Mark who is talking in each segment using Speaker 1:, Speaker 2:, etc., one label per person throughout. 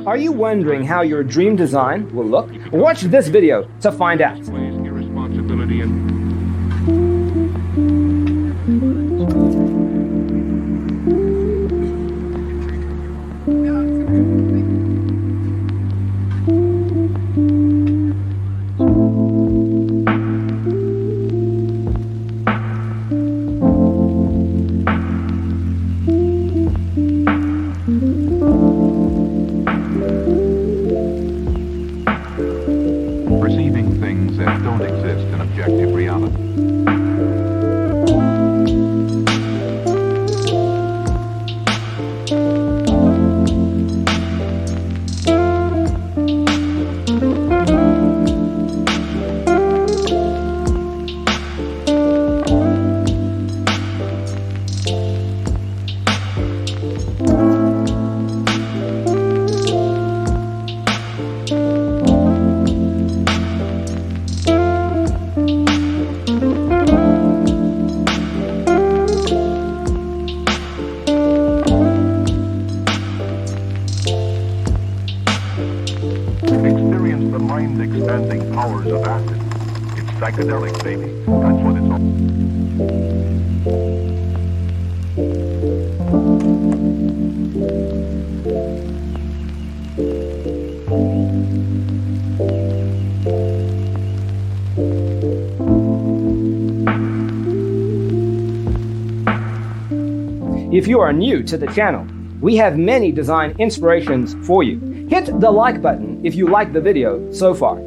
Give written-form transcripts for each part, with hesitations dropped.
Speaker 1: Are you wondering how your dream design will look? Watch this video to find out.
Speaker 2: Irresponsibility and perceiving things that don't exist in objective reality. Experience the mind-expanding powers of acid. It's psychedelic, baby. That's what it's all.
Speaker 1: If you are new to the channel, we have many design inspirations for you. Hit the like button if you like the video so far.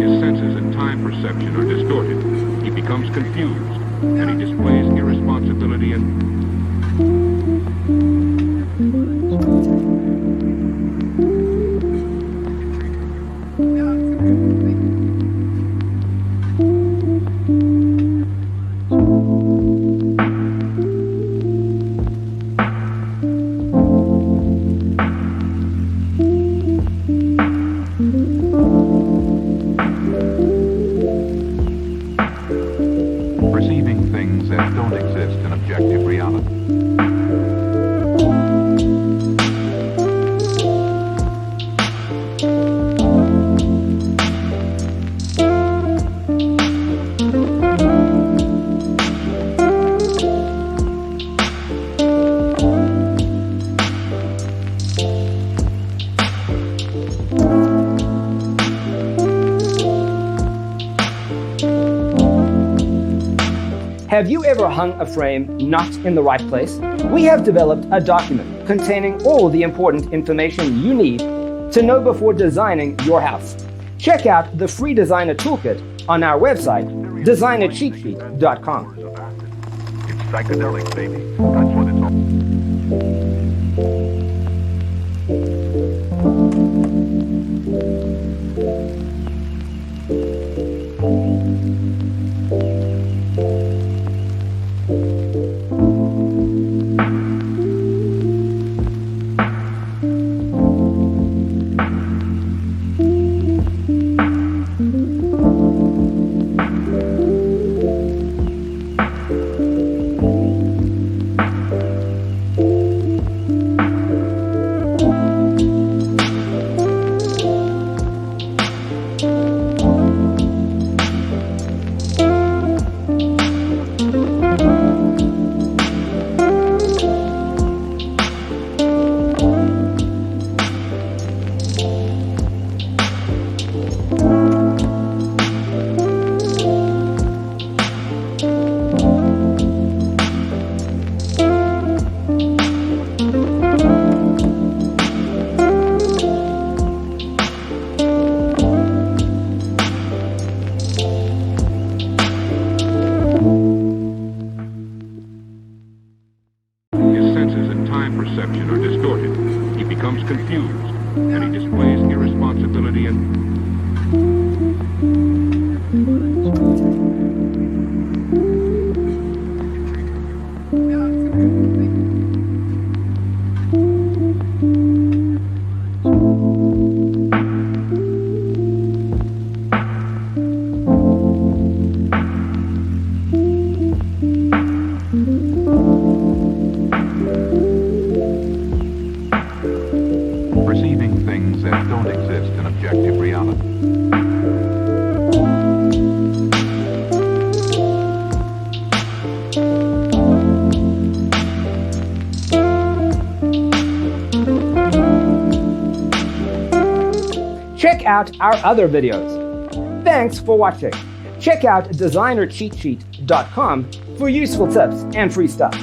Speaker 2: His senses and time perception are distorted. He becomes confused, and he displays irresponsibility and perceiving things that don't exist in objective reality.
Speaker 1: Have you ever hung a frame not in the right place? We have developed a document containing all the important information you need to know before designing your house. Check out the free designer toolkit on our website, designercheatsheet.com.
Speaker 2: It's psychedelic, baby. That's what it's all. perception are distorted. He becomes confused, and he displays irresponsibility and...
Speaker 3: Perceiving things that don't exist in objective reality.
Speaker 1: Check out our other videos. Thanks for watching. Check out designercheatsheet.com for useful tips and free stuff.